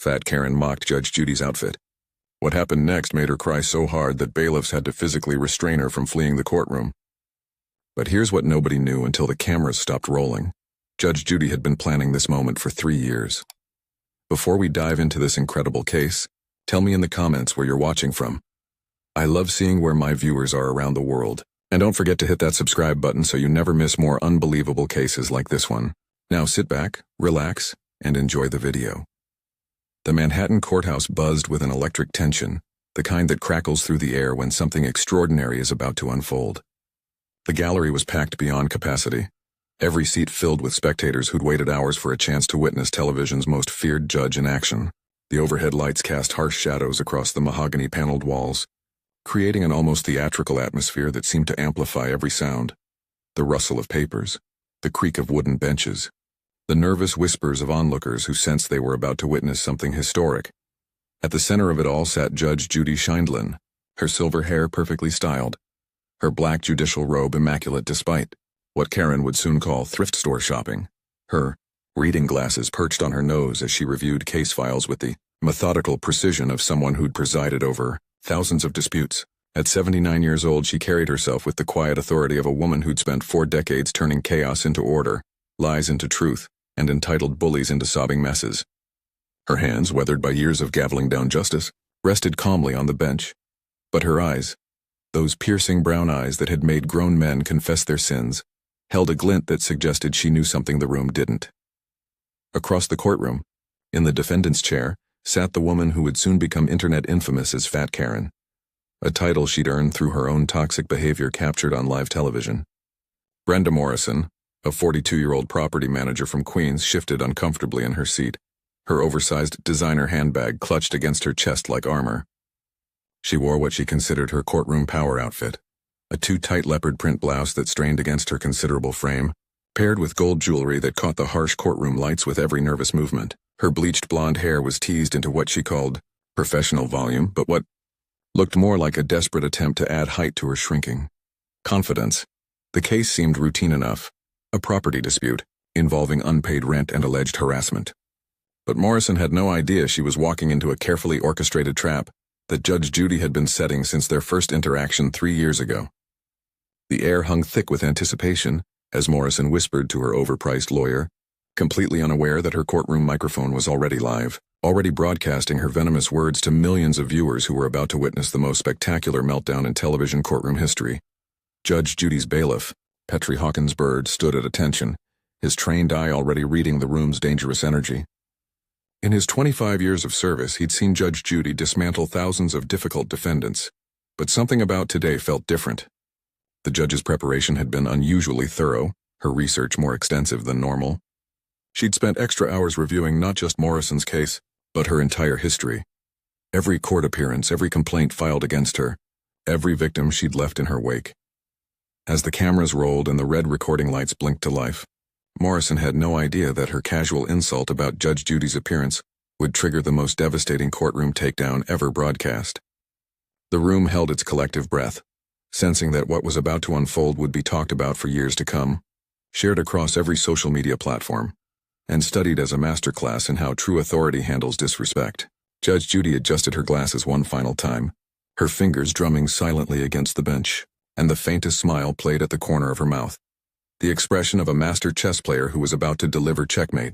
Fat Karen mocked Judge Judy's outfit. What happened next made her cry so hard that bailiffs had to physically restrain her from fleeing the courtroom. But here's what nobody knew until the cameras stopped rolling. Judge Judy had been planning this moment for 3 years. Before we dive into this incredible case, tell me in the comments where you're watching from. I love seeing where my viewers are around the world. And don't forget to hit that subscribe button so you never miss more unbelievable cases like this one. Now sit back, relax, and enjoy the video. The Manhattan courthouse buzzed with an electric tension, the kind that crackles through the air when something extraordinary is about to unfold. The gallery was packed beyond capacity, every seat filled with spectators who'd waited hours for a chance to witness television's most feared judge in action. The overhead lights cast harsh shadows across the mahogany-paneled walls, creating an almost theatrical atmosphere that seemed to amplify every sound. The rustle of papers, the creak of wooden benches, the nervous whispers of onlookers who sensed they were about to witness something historic. At the center of it all sat Judge Judy Scheindlin, her silver hair perfectly styled, her black judicial robe immaculate despite what Karen would soon call thrift store shopping, her reading glasses perched on her nose as she reviewed case files with the methodical precision of someone who'd presided over thousands of disputes. At 79 years old, she carried herself with the quiet authority of a woman who'd spent 4 decades turning chaos into order, lies into truth, and entitled bullies into sobbing messes. Her hands, weathered by years of gaveling down justice, rested calmly on the bench. But her eyes, those piercing brown eyes that had made grown men confess their sins, held a glint that suggested she knew something the room didn't. Across the courtroom, in the defendant's chair, sat the woman who would soon become internet infamous as Fat Karen, a title she'd earned through her own toxic behavior captured on live television. Brenda Morrison, a 42-year-old property manager from Queens, shifted uncomfortably in her seat, her oversized designer handbag clutched against her chest like armor. She wore what she considered her courtroom power outfit, a too-tight leopard print blouse that strained against her considerable frame, paired with gold jewelry that caught the harsh courtroom lights with every nervous movement. Her bleached blonde hair was teased into what she called professional volume, but what looked more like a desperate attempt to add height to her shrinking confidence. The case seemed routine enough, a property dispute involving unpaid rent and alleged harassment. But Morrison had no idea she was walking into a carefully orchestrated trap that Judge Judy had been setting since their first interaction 3 years ago. The air hung thick with anticipation as Morrison whispered to her overpriced lawyer, completely unaware that her courtroom microphone was already live, already broadcasting her venomous words to millions of viewers who were about to witness the most spectacular meltdown in television courtroom history. Judge Judy's bailiff, Petrie Hawkins Bird, stood at attention, his trained eye already reading the room's dangerous energy. In his 25 years of service, he'd seen Judge Judy dismantle thousands of difficult defendants, but something about today felt different. The judge's preparation had been unusually thorough, her research more extensive than normal. She'd spent extra hours reviewing not just Morrison's case, but her entire history. Every court appearance, every complaint filed against her, every victim she'd left in her wake. As the cameras rolled and the red recording lights blinked to life, Morrison had no idea that her casual insult about Judge Judy's appearance would trigger the most devastating courtroom takedown ever broadcast. The room held its collective breath, sensing that what was about to unfold would be talked about for years to come, shared across every social media platform, and studied as a masterclass in how true authority handles disrespect. Judge Judy adjusted her glasses one final time, her fingers drumming silently against the bench, and the faintest smile played at the corner of her mouth, the expression of a master chess player who was about to deliver checkmate.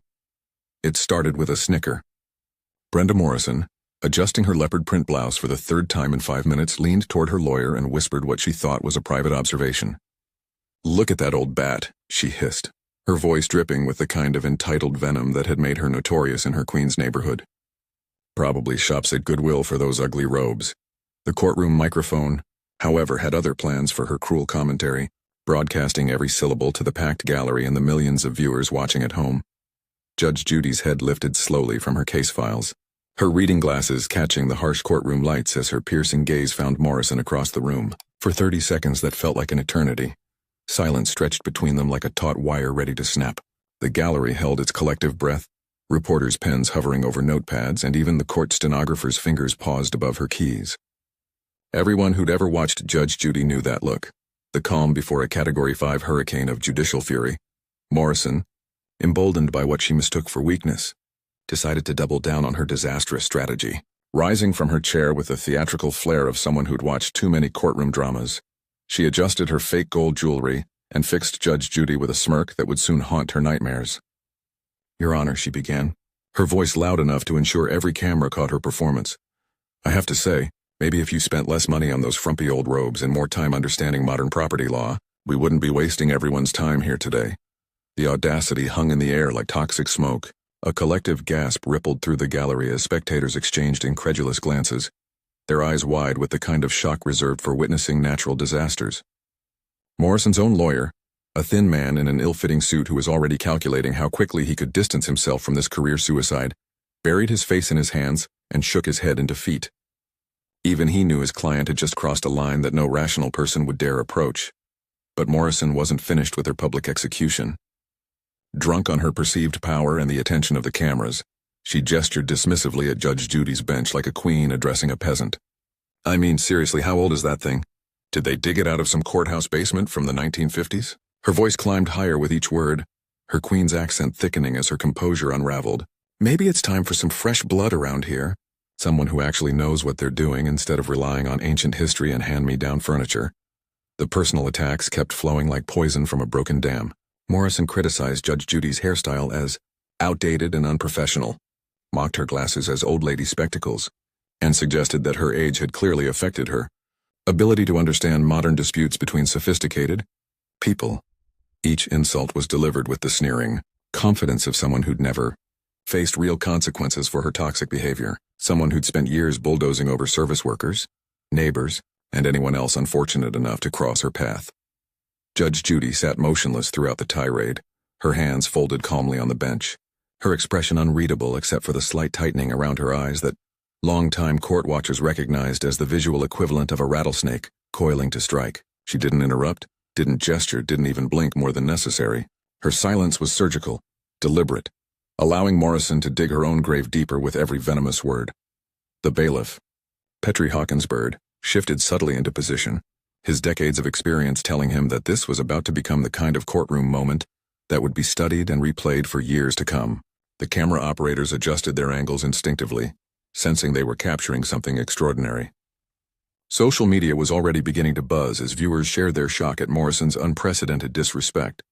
It started with a snicker. Brenda Morrison, adjusting her leopard print blouse for the 3rd time in 5 minutes, leaned toward her lawyer and whispered what she thought was a private observation. "Look at that old bat," she hissed, her voice dripping with the kind of entitled venom that had made her notorious in her Queens neighborhood. "Probably shops at Goodwill for those ugly robes." The courtroom microphone, however, had other plans for her cruel commentary, broadcasting every syllable to the packed gallery and the millions of viewers watching at home. Judge Judy's head lifted slowly from her case files, her reading glasses catching the harsh courtroom lights as her piercing gaze found Morrison across the room. For 30 seconds that felt like an eternity, silence stretched between them like a taut wire ready to snap. The gallery held its collective breath, reporters' pens hovering over notepads, and even the court stenographer's fingers paused above her keys. Everyone who'd ever watched Judge Judy knew that look, the calm before a Category 5 hurricane of judicial fury. Morrison, emboldened by what she mistook for weakness, decided to double down on her disastrous strategy. Rising from her chair with the theatrical flair of someone who'd watched too many courtroom dramas, she adjusted her fake gold jewelry and fixed Judge Judy with a smirk that would soon haunt her nightmares. "Your Honor," she began, her voice loud enough to ensure every camera caught her performance. "I have to say, maybe if you spent less money on those frumpy old robes and more time understanding modern property law, we wouldn't be wasting everyone's time here today." The audacity hung in the air like toxic smoke. A collective gasp rippled through the gallery as spectators exchanged incredulous glances, their eyes wide with the kind of shock reserved for witnessing natural disasters. Morrison's own lawyer, a thin man in an ill-fitting suit who was already calculating how quickly he could distance himself from this career suicide, buried his face in his hands and shook his head in defeat. Even he knew his client had just crossed a line that no rational person would dare approach. But Morrison wasn't finished with her public execution. Drunk on her perceived power and the attention of the cameras, she gestured dismissively at Judge Judy's bench like a queen addressing a peasant. "I mean, seriously, how old is that thing? Did they dig it out of some courthouse basement from the 1950s? Her voice climbed higher with each word, her queen's accent thickening as her composure unraveled. "Maybe it's time for some fresh blood around here. Someone who actually knows what they're doing instead of relying on ancient history and hand-me-down furniture." The personal attacks kept flowing like poison from a broken dam. Morrison criticized Judge Judy's hairstyle as outdated and unprofessional, mocked her glasses as old lady spectacles, and suggested that her age had clearly affected her ability to understand modern disputes between sophisticated people. Each insult was delivered with the sneering confidence of someone who'd never faced real consequences for her toxic behavior, someone who'd spent years bulldozing over service workers, neighbors, and anyone else unfortunate enough to cross her path. Judge Judy sat motionless throughout the tirade, her hands folded calmly on the bench, her expression unreadable except for the slight tightening around her eyes that long-time court watchers recognized as the visual equivalent of a rattlesnake coiling to strike. She didn't interrupt, didn't gesture, didn't even blink more than necessary. Her silence was surgical, deliberate, allowing Morrison to dig her own grave deeper with every venomous word. The bailiff, Petrie Hawkinsbird, shifted subtly into position, his decades of experience telling him that this was about to become the kind of courtroom moment that would be studied and replayed for years to come. The camera operators adjusted their angles instinctively, sensing they were capturing something extraordinary. Social media was already beginning to buzz as viewers shared their shock at Morrison's unprecedented disrespect,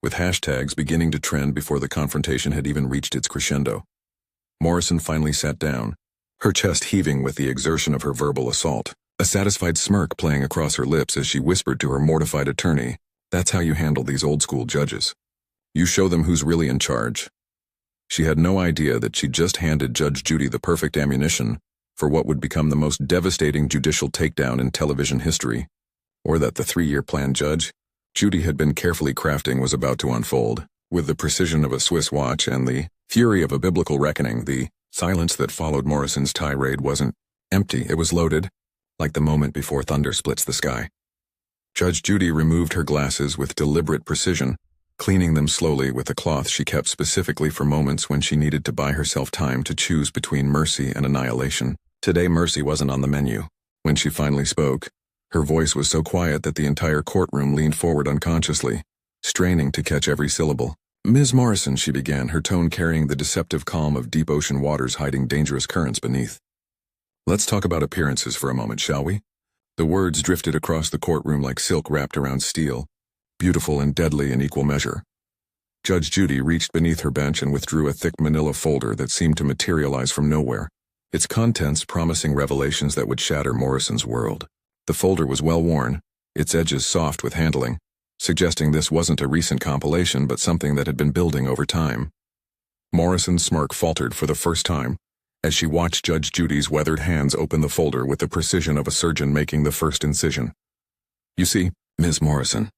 with hashtags beginning to trend before the confrontation had even reached its crescendo. Morrison finally sat down, her chest heaving with the exertion of her verbal assault, a satisfied smirk playing across her lips as she whispered to her mortified attorney, "That's how you handle these old-school judges. You show them who's really in charge." She had no idea that she'd just handed Judge Judy the perfect ammunition for what would become the most devastating judicial takedown in television history, or that the 3-year plan Judge Judy had been carefully crafting was about to unfold. With the precision of a Swiss watch and the fury of a biblical reckoning, the silence that followed Morrison's tirade wasn't empty, it was loaded, like the moment before thunder splits the sky. Judge Judy removed her glasses with deliberate precision, cleaning them slowly with a cloth she kept specifically for moments when she needed to buy herself time to choose between mercy and annihilation. Today mercy wasn't on the menu. When she finally spoke, her voice was so quiet that the entire courtroom leaned forward unconsciously, straining to catch every syllable. "Ms. Morrison," she began, her tone carrying the deceptive calm of deep ocean waters hiding dangerous currents beneath. "Let's talk about appearances for a moment, shall we?" The words drifted across the courtroom like silk wrapped around steel, beautiful and deadly in equal measure. Judge Judy reached beneath her bench and withdrew a thick manila folder that seemed to materialize from nowhere, its contents promising revelations that would shatter Morrison's world. The folder was well worn, its edges soft with handling, suggesting this wasn't a recent compilation but something that had been building over time. Morrison's smirk faltered for the first time as she watched Judge Judy's weathered hands open the folder with the precision of a surgeon making the first incision. "You see, Ms. Morrison,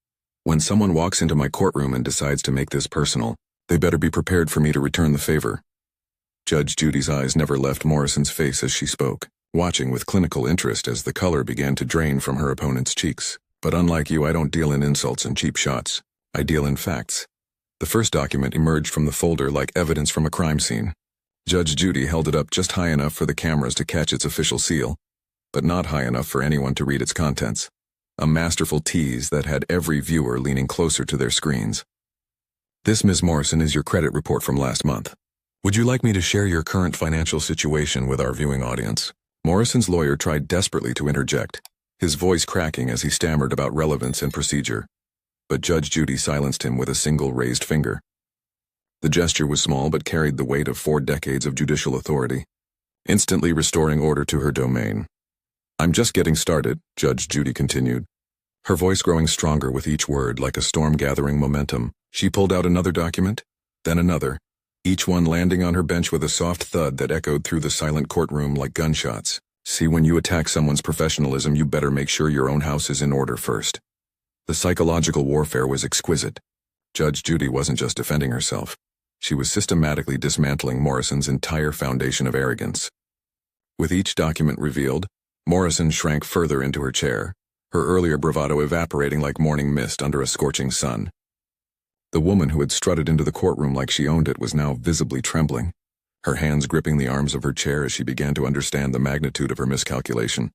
when someone walks into my courtroom and decides to make this personal, they better be prepared for me to return the favor." Judge Judy's eyes never left Morrison's face as she spoke, watching with clinical interest as the color began to drain from her opponent's cheeks. "But unlike you, I don't deal in insults and cheap shots. I deal in facts." The first document emerged from the folder like evidence from a crime scene. Judge Judy held it up just high enough for the cameras to catch its official seal, but not high enough for anyone to read its contents. A masterful tease that had every viewer leaning closer to their screens. "This, Ms. Morrison, is your credit report from last month. Would you like me to share your current financial situation with our viewing audience? Morrison's lawyer tried desperately to interject, his voice cracking as he stammered about relevance and procedure. But Judge Judy silenced him with a single raised finger. The gesture was small but carried the weight of 4 decades of judicial authority, instantly restoring order to her domain. I'm just getting started, Judge Judy continued, her voice growing stronger with each word like a storm gathering momentum. She pulled out another document, then another, each one landing on her bench with a soft thud that echoed through the silent courtroom like gunshots. See, when you attack someone's professionalism, you better make sure your own house is in order first. The psychological warfare was exquisite. Judge Judy wasn't just defending herself. She was systematically dismantling Morrison's entire foundation of arrogance. With each document revealed, Morrison shrank further into her chair, her earlier bravado evaporating like morning mist under a scorching sun. The woman who had strutted into the courtroom like she owned it was now visibly trembling, her hands gripping the arms of her chair as she began to understand the magnitude of her miscalculation.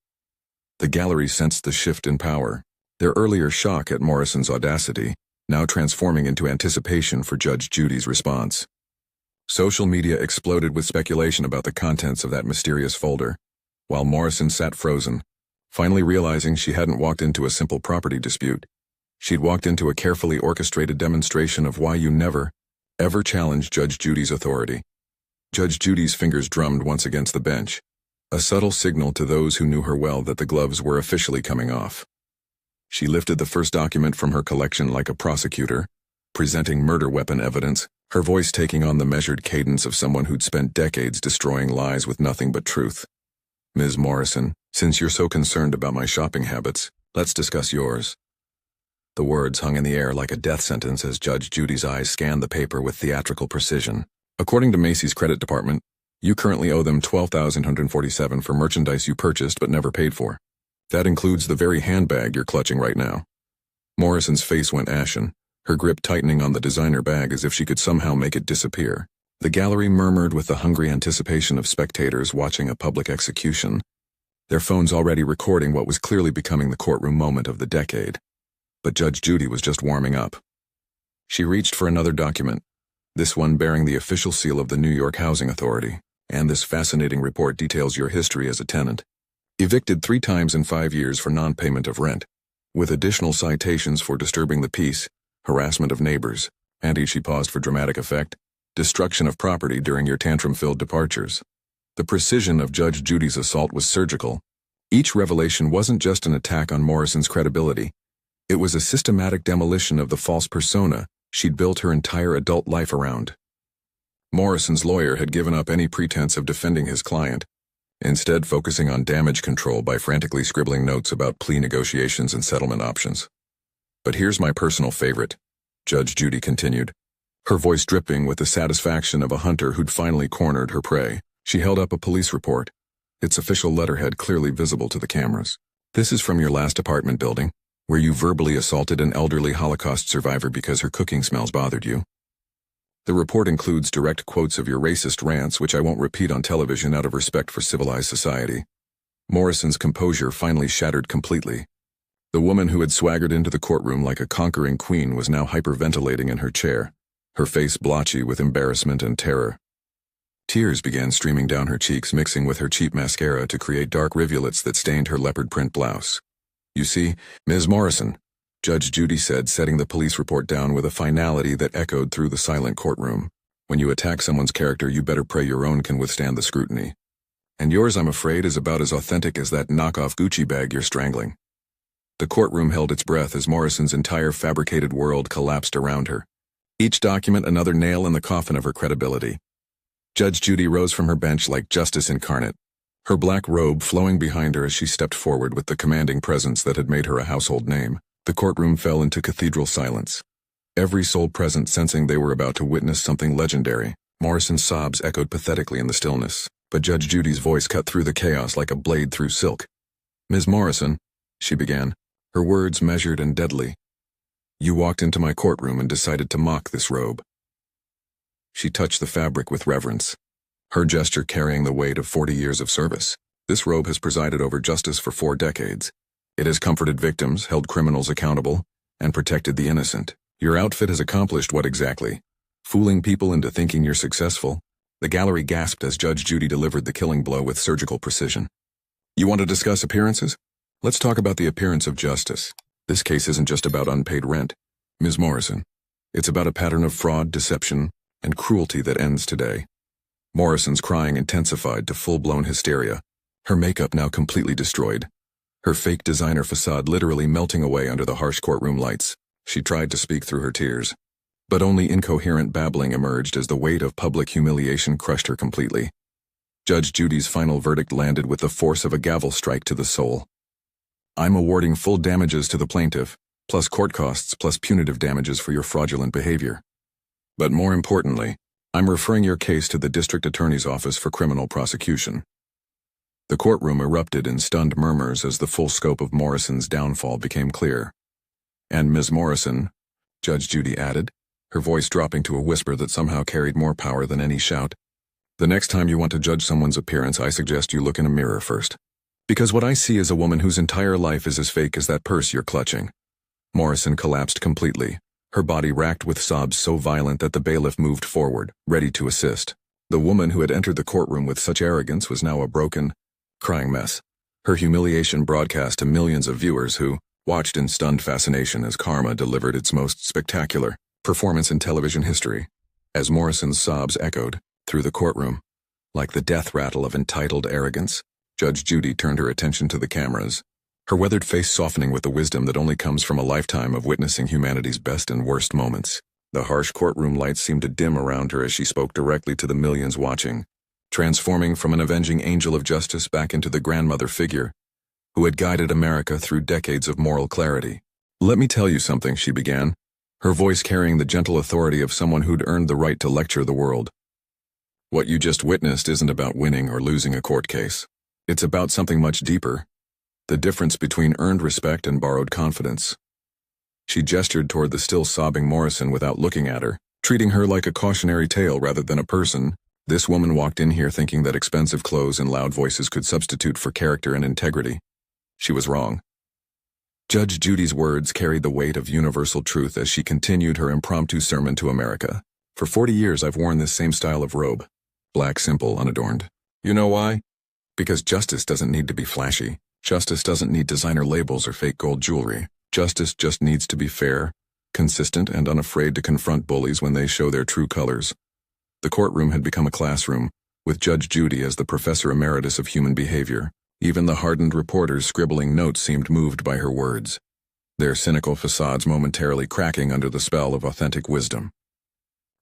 The gallery sensed the shift in power, their earlier shock at Morrison's audacity, now transforming into anticipation for Judge Judy's response. Social media exploded with speculation about the contents of that mysterious folder, while Morrison sat frozen, finally realizing she hadn't walked into a simple property dispute. She'd walked into a carefully orchestrated demonstration of why you never, ever challenge Judge Judy's authority. Judge Judy's fingers drummed once against the bench, a subtle signal to those who knew her well that the gloves were officially coming off. She lifted the first document from her collection like a prosecutor, presenting murder weapon evidence, her voice taking on the measured cadence of someone who'd spent decades destroying lies with nothing but truth. Ms. Morrison, since you're so concerned about my shopping habits, let's discuss yours. The words hung in the air like a death sentence as Judge Judy's eyes scanned the paper with theatrical precision. According to Macy's credit department, you currently owe them $12,147 for merchandise you purchased but never paid for. That includes the very handbag you're clutching right now. Morrison's face went ashen, her grip tightening on the designer bag as if she could somehow make it disappear. The gallery murmured with the hungry anticipation of spectators watching a public execution, their phones already recording what was clearly becoming the courtroom moment of the decade. But Judge Judy was just warming up. She reached for another document, this one bearing the official seal of the New York Housing Authority, and this fascinating report details your history as a tenant. Evicted 3 times in 5 years for non-payment of rent, with additional citations for disturbing the peace, harassment of neighbors, and, she paused for dramatic effect, destruction of property during your tantrum-filled departures. The precision of Judge Judy's assault was surgical. Each revelation wasn't just an attack on Morrison's credibility. It was a systematic demolition of the false persona she'd built her entire adult life around. Morrison's lawyer had given up any pretense of defending his client, instead focusing on damage control by frantically scribbling notes about plea negotiations and settlement options. But here's my personal favorite, Judge Judy continued, her voice dripping with the satisfaction of a hunter who'd finally cornered her prey. She held up a police report, its official letterhead clearly visible to the cameras. This is from your last apartment building, where you verbally assaulted an elderly Holocaust survivor because her cooking smells bothered you. The report includes direct quotes of your racist rants, which I won't repeat on television out of respect for civilized society. Morrison's composure finally shattered completely. The woman who had swaggered into the courtroom like a conquering queen was now hyperventilating in her chair, her face blotchy with embarrassment and terror. Tears began streaming down her cheeks, mixing with her cheap mascara to create dark rivulets that stained her leopard print blouse. You see, Ms. Morrison, Judge Judy said, setting the police report down with a finality that echoed through the silent courtroom. When you attack someone's character, you better pray your own can withstand the scrutiny. And yours, I'm afraid, is about as authentic as that knockoff Gucci bag you're strangling. The courtroom held its breath as Morrison's entire fabricated world collapsed around her, each document another nail in the coffin of her credibility. Judge Judy rose from her bench like justice incarnate, her black robe flowing behind her as she stepped forward with the commanding presence that had made her a household name. The courtroom fell into cathedral silence, every soul present sensing they were about to witness something legendary. Morrison's sobs echoed pathetically in the stillness, but Judge Judy's voice cut through the chaos like a blade through silk. Ms. Morrison, she began, her words measured and deadly. You walked into my courtroom and decided to mock this robe. She touched the fabric with reverence, her gesture carrying the weight of 40 years of service. This robe has presided over justice for 4 decades. It has comforted victims, held criminals accountable, and protected the innocent. Your outfit has accomplished what exactly? Fooling people into thinking you're successful, The gallery gasped as Judge Judy delivered the killing blow with surgical precision. You want to discuss appearances? Let's talk about the appearance of justice. This case isn't just about unpaid rent, Ms. Morrison. It's about a pattern of fraud, deception, and cruelty that ends today. Morrison's crying intensified to full-blown hysteria, her makeup now completely destroyed, her fake designer facade literally melting away under the harsh courtroom lights. She tried to speak through her tears, but only incoherent babbling emerged as the weight of public humiliation crushed her completely. Judge Judy's final verdict landed with the force of a gavel strike to the soul. I'm awarding full damages to the plaintiff, plus court costs plus punitive damages for your fraudulent behavior. But more importantly, I'm referring your case to the District Attorney's Office for criminal prosecution. The courtroom erupted in stunned murmurs as the full scope of Morrison's downfall became clear. And Ms. Morrison, Judge Judy added, her voice dropping to a whisper that somehow carried more power than any shout. The next time you want to judge someone's appearance, I suggest you look in a mirror first. Because what I see is a woman whose entire life is as fake as that purse you're clutching. Morrison collapsed completely, her body racked with sobs so violent that the bailiff moved forward, ready to assist. The woman who had entered the courtroom with such arrogance was now a broken, crying mess, her humiliation broadcast to millions of viewers who watched in stunned fascination as Karma delivered its most spectacular performance in television history. As Morrison's sobs echoed through the courtroom, like the death rattle of entitled arrogance, Judge Judy turned her attention to the cameras, her weathered face softening with the wisdom that only comes from a lifetime of witnessing humanity's best and worst moments. The harsh courtroom lights seemed to dim around her as she spoke directly to the millions watching, transforming from an avenging angel of justice back into the grandmother figure who had guided America through decades of moral clarity. Let me tell you something, she began, her voice carrying the gentle authority of someone who'd earned the right to lecture the world. What you just witnessed isn't about winning or losing a court case. It's about something much deeper. The difference between earned respect and borrowed confidence. She gestured toward the still sobbing Morrison without looking at her, treating her like a cautionary tale rather than a person. This woman walked in here thinking that expensive clothes and loud voices could substitute for character and integrity. She was wrong. Judge Judy's words carried the weight of universal truth as she continued her impromptu sermon to America. For 40 years I've worn this same style of robe. Black, simple, unadorned. You know why? Because justice doesn't need to be flashy. Justice doesn't need designer labels or fake gold jewelry. Justice just needs to be fair, consistent, and unafraid to confront bullies when they show their true colors. The courtroom had become a classroom, with Judge Judy as the professor emeritus of human behavior. Even the hardened reporters scribbling notes seemed moved by her words, their cynical facades momentarily cracking under the spell of authentic wisdom.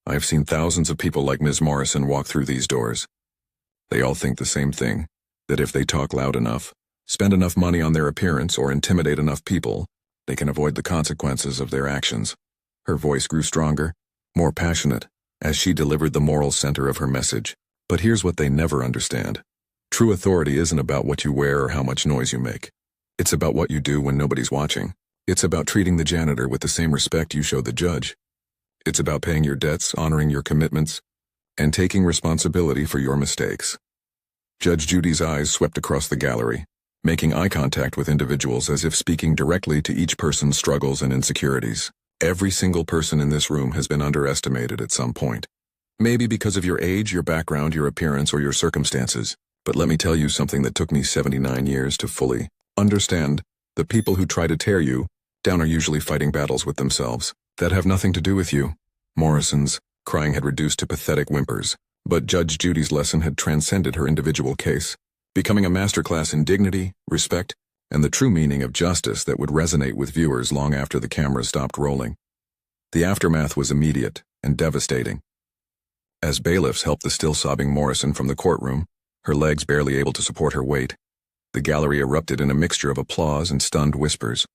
I have seen thousands of people like Ms. Morrison walk through these doors. They all think the same thing, that if they talk loud enough, spend enough money on their appearance, or intimidate enough people, they can avoid the consequences of their actions. Her voice grew stronger, more passionate, as she delivered the moral center of her message. But here's what they never understand. True authority isn't about what you wear or how much noise you make. It's about what you do when nobody's watching. It's about treating the janitor with the same respect you show the judge. It's about paying your debts, honoring your commitments, and taking responsibility for your mistakes. Judge Judy's eyes swept across the gallery, making eye contact with individuals as if speaking directly to each person's struggles and insecurities. Every single person in this room has been underestimated at some point. Maybe because of your age, your background, your appearance, or your circumstances. But let me tell you something that took me 79 years to fully understand. The people who try to tear you down are usually fighting battles with themselves that have nothing to do with you. Morrison's crying had reduced to pathetic whimpers, but Judge Judy's lesson had transcended her individual case, becoming a masterclass in dignity, respect, and the true meaning of justice that would resonate with viewers long after the cameras stopped rolling. The aftermath was immediate and devastating. As bailiffs helped the still sobbing Morrison from the courtroom, her legs barely able to support her weight, the gallery erupted in a mixture of applause and stunned whispers.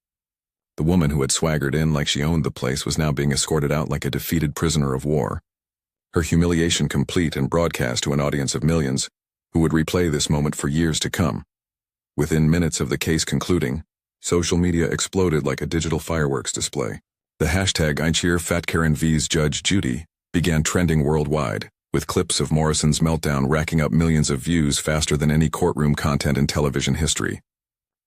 The woman who had swaggered in like she owned the place was now being escorted out like a defeated prisoner of war. Her humiliation complete and broadcast to an audience of millions who would replay this moment for years to come. Within minutes of the case concluding, social media exploded like a digital fireworks display. The hashtag #ICheerFatKarenV's Judge Judy began trending worldwide, with clips of Morrison's meltdown racking up millions of views faster than any courtroom content in television history.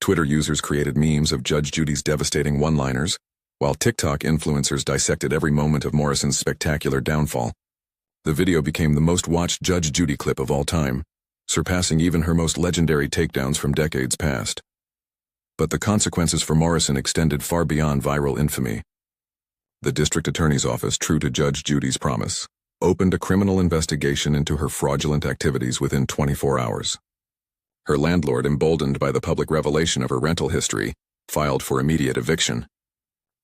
Twitter users created memes of Judge Judy's devastating one-liners, while TikTok influencers dissected every moment of Morrison's spectacular downfall. The video became the most watched Judge Judy clip of all time, surpassing even her most legendary takedowns from decades past. But the consequences for Morrison extended far beyond viral infamy. The district attorney's office, true to Judge Judy's promise, opened a criminal investigation into her fraudulent activities within 24 hours. Her landlord, emboldened by the public revelation of her rental history, filed for immediate eviction.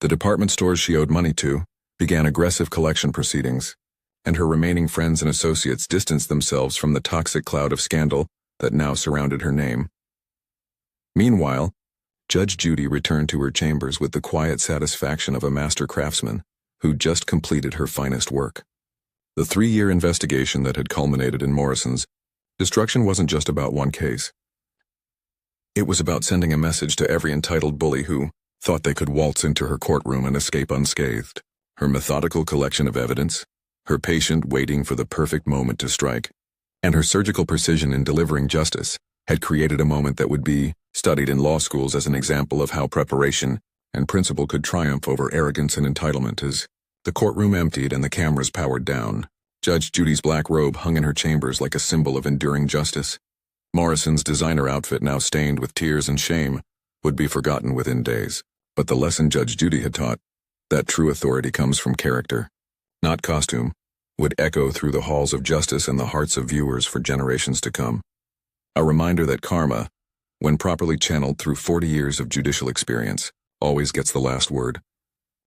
The department stores she owed money to began aggressive collection proceedings, and her remaining friends and associates distanced themselves from the toxic cloud of scandal that now surrounded her name. Meanwhile, Judge Judy returned to her chambers with the quiet satisfaction of a master craftsman who just completed her finest work. The 3-year investigation that had culminated in Morrison's destruction wasn't just about one case. It was about sending a message to every entitled bully who thought they could waltz into her courtroom and escape unscathed. Her methodical collection of evidence, her patient waiting for the perfect moment to strike, and her surgical precision in delivering justice had created a moment that would be studied in law schools as an example of how preparation and principle could triumph over arrogance and entitlement. As the courtroom emptied and the cameras powered down, Judge Judy's black robe hung in her chambers like a symbol of enduring justice. Morrison's designer outfit, now stained with tears and shame, would be forgotten within days. But the lesson Judge Judy had taught, that true authority comes from character, not costume, would echo through the halls of justice and the hearts of viewers for generations to come. A reminder that karma, when properly channeled through 40 years of judicial experience, always gets the last word.